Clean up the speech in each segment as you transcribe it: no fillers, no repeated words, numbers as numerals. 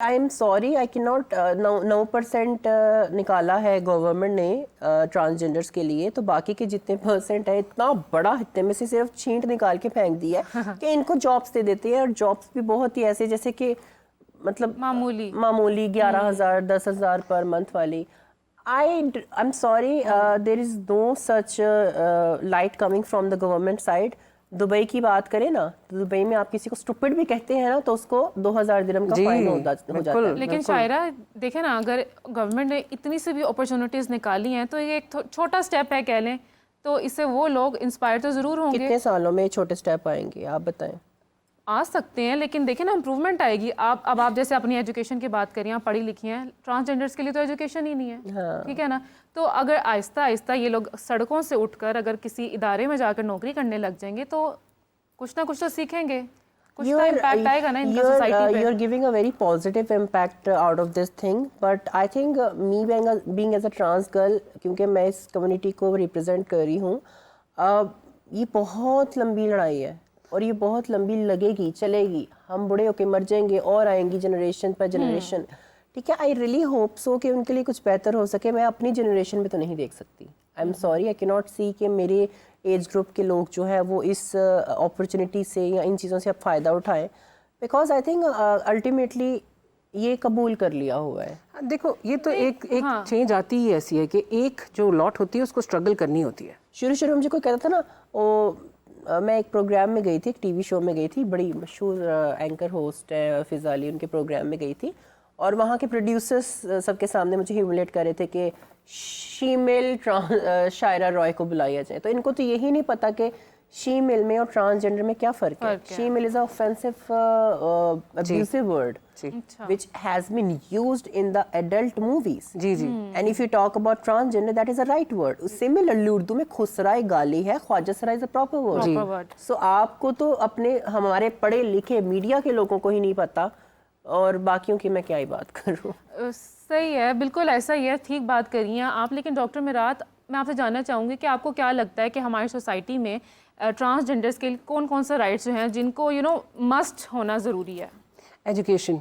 I am sorry I can not 9% निकाला है government ने ट्रांसजेंडर्स के लिए, तो बाकी के जितने परसेंट है इतना बड़ा हिस्से में से सिर्फ छींट निकाल के फेंक दिया है कि इनको जॉब्स दे देते हैं। और जॉब्स भी बहुत ही ऐसे जैसे कि मतलब मामूली 11,000 10,000 पर मंथ वाली। I am sorry, there is no such light coming from the government side. Dubai की बात करें ना, तो दुबई में आप किसी को स्टूपिड भी कहते हैं ना तो उसको 2,000 दिरहम का फाइन हो जाता है। लेकिन शायरा देखे ना, अगर गवर्नमेंट ने इतनी सी भी अपॉर्चुनिटीज निकाली हैं तो ये एक छोटा स्टेप है कह लें, तो इससे वो लोग इंस्पायर तो जरूर होंगे। कितने सालों में छोटे स्टेप आएंगे आप बताएं? आ सकते हैं, लेकिन देखें ना इम्प्रूवमेंट आएगी। आप जैसे अपनी एजुकेशन की बात करिए, आप पढ़ी लिखी हैं, ट्रांसजेंडर्स के लिए तो एजुकेशन ही नहीं है। हाँ। ठीक है ना, तो अगर आहिस्ता आहिस्ता ये लोग सड़कों से उठकर अगर किसी इदारे में जाकर नौकरी करने लग जाएंगे तो कुछ ना कुछ तो सीखेंगे, कुछ तो इम्पैक्ट आएगा ना इनका सोसाइटी पे। You are giving a very positive impact out of this thing, but I think me being as a trans girl, क्योंकि मैं इस कम्युनिटी को रिप्रेजेंट कर रही हूँ, ये बहुत लंबी लड़ाई है और ये बहुत लंबी लगेगी, चलेगी। हम बूढ़े होके मर जाएंगे और आएंगी जनरेशन पर जनरेशन। ठीक है, आई रियली होप सो कि उनके लिए कुछ बेहतर हो सके। मैं अपनी जनरेशन में तो नहीं देख सकती। I am sorry, I can not see कि मेरे एज ग्रुप के लोग जो है वो इस अपॉर्चुनिटी से या इन चीज़ों से अब फ़ायदा उठाएं, बिकॉज आई थिंक अल्टीमेटली ये कबूल कर लिया हुआ है। देखो, ये तो एक चेंज आती ही ऐसी है कि एक जो लॉट होती है उसको स्ट्रगल करनी होती है। शुरू में मुझे कोई कहता था ना, वो मैं एक प्रोग्राम में गई थी, एक टीवी शो में गई थी, बड़ी मशहूर एंकर होस्ट है फिज़ा अली, उनके प्रोग्राम में गई थी और वहाँ के प्रोड्यूसर्स सबके सामने मुझे ह्यूमिलेट कर रहे थे कि शीमेल शायरा रॉय को बुलाया जाए। तो इनको तो यही नहीं पता कि शीमेल में और ट्रांसजेंडर में क्या फ़र्क है। Shemale is a offensive abusive word which has been used in the adult movies. जी जी। And if you talk about transgender, that is a right word. Similarly, Urdu में खुसराई गाली है, Khwaja is a proper word. So आपको तो अपने हमारे पढ़े लिखे मीडिया के लोगों को ही नहीं पता और बाकियों की मैं क्या ही बात करूँ। सही है, बिल्कुल ऐसा ही है, ठीक बात करी हैं आप। लेकिन डॉक्टर मिरात, मैं आपसे जानना चाहूँगी कि आपको क्या लगता है कि हमारी सोसाइटी में ट्रांसजेंडर्स के कौन कौन से राइट्स जो हैं जिनको मस्ट होना ज़रूरी है? एजुकेशन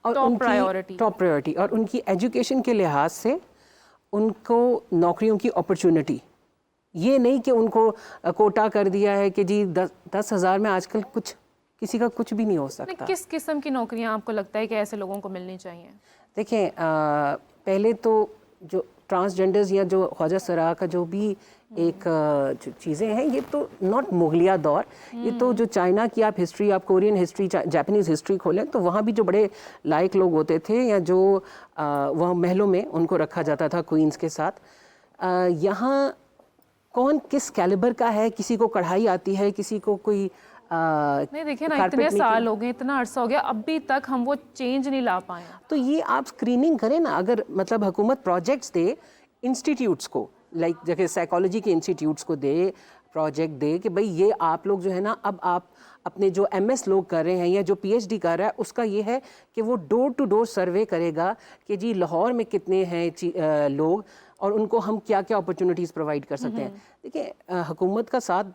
और टॉप प्रायोरिटी और उनकी एजुकेशन के लिहाज से उनको नौकरियों की अपॉर्चुनिटी, ये नहीं कि उनको कोटा कर दिया है कि जी 10,000 में आजकल कुछ किसी का कुछ भी नहीं हो सकता। किस किस्म की नौकरियां आपको लगता है कि ऐसे लोगों को मिलनी चाहिए? देखें, पहले तो जो ट्रांसजेंडर्स या जो ख्वाजा सरा का जो भी एक चीज़ें हैं, ये तो नॉट मुगलिया दौर, ये तो जो चाइना की आप हिस्ट्री, आप कोरियन हिस्ट्री, जापानीज़ हिस्ट्री खोलें तो वहाँ भी जो बड़े लायक लोग होते थे या जो वहाँ महलों में उनको रखा जाता था क्वींस के साथ। यहाँ कौन किस कैलिबर का है, किसी को कढ़ाई आती है, किसी को कोई नहीं। देखिए ना, इतने साल हो गए, इतना अरसा हो गया, अभी तक हम वो चेंज नहीं ला पाए। तो ये आप स्क्रीनिंग करें ना, अगर मतलब हुकूमत प्रोजेक्ट्स दे इंस्टीट्यूट्स को, लाइक जैसे साइकोलॉजी के इंस्टीट्यूट्स को दे, प्रोजेक्ट दे कि भाई ये आप लोग जो है ना, अब आप अपने जो MS लोग कर रहे हैं या जो PhD कर रहा है उसका ये है कि वो डोर टू डोर सर्वे करेगा कि जी लाहौर में कितने हैं लोग और उनको हम क्या क्या अपॉर्चुनिटीज़ प्रोवाइड कर सकते हैं। देखिए, हुकूमत का साथ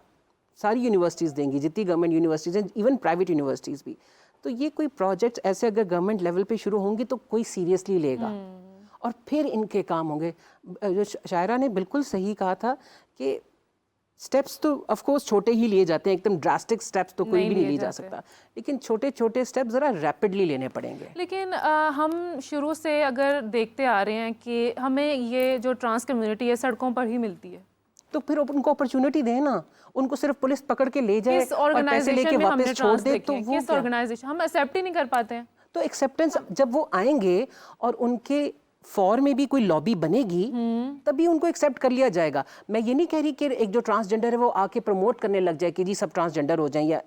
सारी यूनिवर्सिटीज़ देंगी, जितनी गवर्नमेंट यूनिवर्सिटीज़ हैं, इवन प्राइवेट यूनिवर्सिटीज़ भी। तो ये कोई प्रोजेक्ट ऐसे अगर गवर्नमेंट लेवल पे शुरू होंगे तो कोई सीरियसली लेगा और फिर इनके काम होंगे। जो शायरा ने बिल्कुल सही कहा था कि स्टेप्स तो ऑफ कोर्स छोटे ही लिए जाते हैं, एकदम ड्रास्टिक स्टेप्स तो कोई भी नहीं ले जा सकता, लेकिन छोटे छोटे स्टेप्स ज़रा रैपिडली लेने पड़ेंगे। लेकिन हम शुरू से अगर देखते आ रहे हैं कि हमें ये जो ट्रांस कम्युनिटी है सड़कों पर ही मिलती है, तो फिर उनको अपॉर्चुनिटी दें ना, उनको सिर्फ पुलिस पकड़ के ले जाए और पैसे लेके वापस छोड़ दे, तो वो किस ऑर्गेनाइजेशन हम एक्सेप्ट ही नहीं कर पाते हैं। तो एक्सेप्टेंस जब वो आएंगे और उनके फॉर में भी कोई लॉबी बनेगी तभी उनको एक्सेप्ट कर लिया जाएगा। मैं ये नहीं कह रही कि एक जो ट्रांसजेंडर है वो आके प्रमोट करने लग जाए कि जी सब ट्रांसजेंडर हो जाएं, या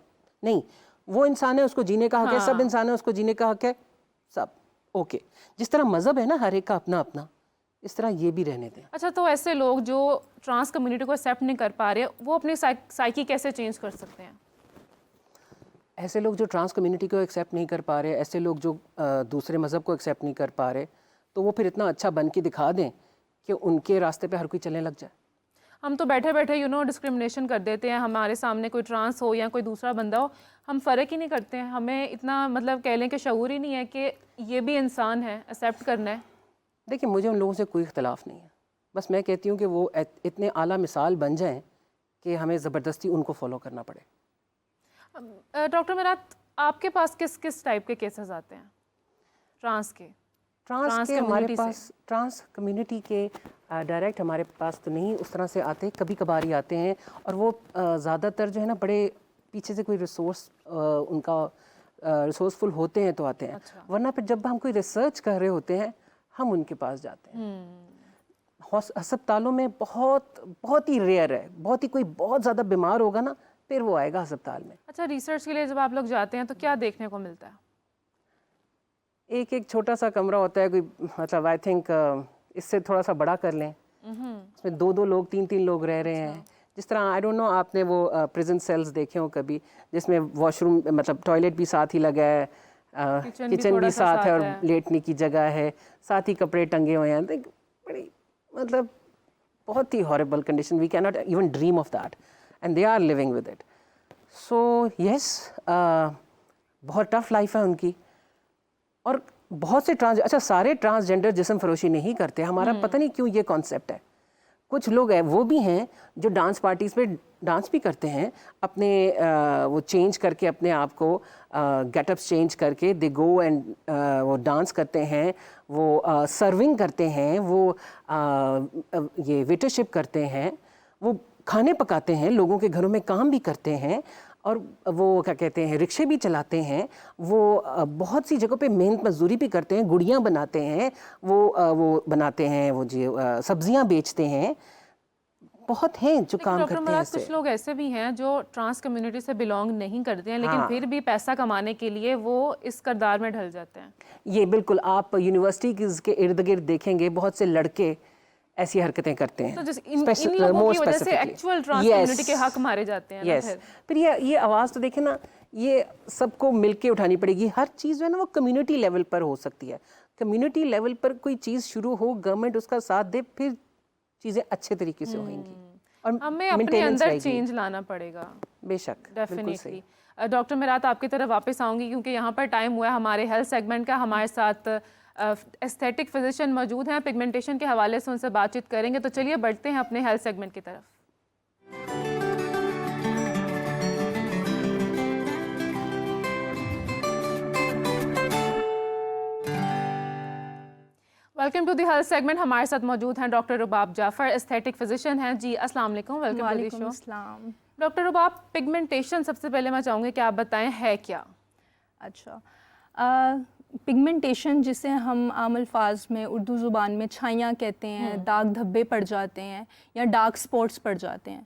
नहीं, वो इंसान है, उसको जीने का हक है, सब इंसान है, उसको जीने का हक है, सब ओके। जिस तरह मजहब है ना हर एक का अपना अपना, इस तरह ये भी रहने दें। अच्छा, तो ऐसे लोग जो ट्रांस कम्युनिटी को एक्सेप्ट नहीं कर पा रहे, वो अपनी साइकी कैसे चेंज कर सकते हैं? ऐसे लोग जो ट्रांस कम्युनिटी को एक्सेप्ट नहीं कर पा रहे, ऐसे लोग जो दूसरे मज़हब को एक्सेप्ट नहीं कर पा रहे, तो वो फिर इतना अच्छा बन के दिखा दें कि उनके रास्ते पे हर कोई चलने लग जाए। हम तो बैठे बैठे डिस्क्रिमिनेशन कर देते हैं, हमारे सामने कोई ट्रांस हो या कोई दूसरा बंदा हो, हम फ़र्क ही नहीं करते हैं, हमें इतना मतलब कह लें कि शऊर ही नहीं है कि ये भी इंसान है, एक्सेप्ट करना है। देखिए, मुझे उन लोगों से कोई इख्तलाफ नहीं है, बस मैं कहती हूँ कि वो इतने आला मिसाल बन जाएं कि हमें ज़बरदस्ती उनको फॉलो करना पड़े। डॉक्टर मिरात, आपके पास किस किस टाइप के केसेस आते हैं ट्रांस के? ट्रांस के हमारे community से? पास, ट्रांस कम्युनिटी के डायरेक्ट हमारे पास तो नहीं उस तरह से आते, कभी कभार ही आते हैं, और वो ज़्यादातर जो है ना बड़े पीछे से कोई उनका रिसोर्सफुल होते हैं तो आते हैं। अच्छा। वरना फिर जब हम कोई रिसर्च कर रहे होते हैं हम उनके पास जाते हैं। अस्पतालों में बहुत ही रेयर है, बहुत ही कोई बहुत ज़्यादा बीमार होगा ना फिर वो आएगा अस्पताल में। अच्छा, रिसर्च के लिए जब आप लोग जाते हैं तो क्या देखने को मिलता है? एक छोटा सा कमरा होता है, कोई मतलब आई थिंक इससे थोड़ा सा बड़ा कर लें, उसमें 2-2 लोग 3-3 लोग रह रहे हैं। जिस तरह आई डोंट नो आपने वो प्रिजन सेल्स देखे हो कभी, जिसमें वॉशरूम मतलब टॉयलेट भी साथ ही लगा है, किचन भी साथ है और लेटने की जगह है, साथ ही कपड़े टंगे हुए हैं। बड़ी मतलब बहुत ही horrible condition, we can not even dream of that and they are living with it. So yes, बहुत टफ लाइफ है उनकी। और बहुत से सारे ट्रांसजेंडर जिस्म फरोशी नहीं करते, हमारा पता नहीं क्यों ये कॉन्सेप्ट है। कुछ लोग हैं वो भी हैं जो डांस पार्टीज में डांस भी करते हैं, अपने वो चेंज करके अपने आप को गेटअप्स चेंज करके दे गो एंड वो डांस करते हैं, वो सर्विंग करते हैं, वो ये वेटरशिप करते हैं, वो खाने पकाते हैं, लोगों के घरों में काम भी करते हैं, और वो क्या कहते हैं रिक्शे भी चलाते हैं, वो बहुत सी जगहों पे मेहनत मजदूरी भी करते हैं, गुड़ियाँ बनाते हैं, वो बनाते हैं, वो जी सब्जियाँ बेचते हैं। बहुत हैं जो काम करते हैं ऐसे। कुछ लोग ऐसे भी हैं जो ट्रांस कम्युनिटी से बिलोंग नहीं करते हैं, लेकिन फिर भी पैसा कमाने के लिए वो इस किरदार में ढल जाते हैं। ये बिल्कुल, आप यूनिवर्सिटी के इर्द गिर्द देखेंगे बहुत से लड़के ऐसी हरकतें करते हैं। तो इन लोगों की वजह से एक्चुअल ट्रांस कम्युनिटी के हक मारे जाते हैं। यस, फिर ये आवाज़ तो देखें ना, ये सबको मिलके उठानी पड़ेगी। हर चीज़ जो है ना वो कम्युनिटी लेवल पर हो सकती है। कम्युनिटी लेवल पर कोई चीज़ शुरू हो, गवर्नमेंट उसका साथ दे, फिर चीज़ें अच्छे तरीके से होंगी और हमें अपने अंदर चेंज लाना पड़ेगा। बेशक, डेफिनेटली। डॉक्टर मिरात, आपकी तरफ वापस आऊँगी क्योंकि यहाँ पर टाइम हुआ है हमारे हेल्थ सेगमेंट का। हमारे साथ एस्थेटिक फिजिशियन मौजूद हैं, पिगमेंटेशन के हवाले से उनसे बातचीत करेंगे। तो चलिए बढ़ते हैं अपने हेल्थ सेगमेंट की तरफ। Welcome to the health segment. हमारे साथ मौजूद हैं doctor Rubab Jafar, aesthetic physician हैं। जी अस्सलाम वालेकुम, वेलकम टू द शो। अस्सलाम। डॉक्टर रुबाब, पिगमेंटेशन सबसे पहले मैं चाहूँगी कि आप बताएं है क्या? अच्छा, पिगमेंटेशन जिसे हम आम अल्फाज में उर्दू ज़ुबान में छाइयाँ कहते हैं, दाग धब्बे पड़ जाते हैं या डार्क स्पॉट्स पड़ जाते हैं,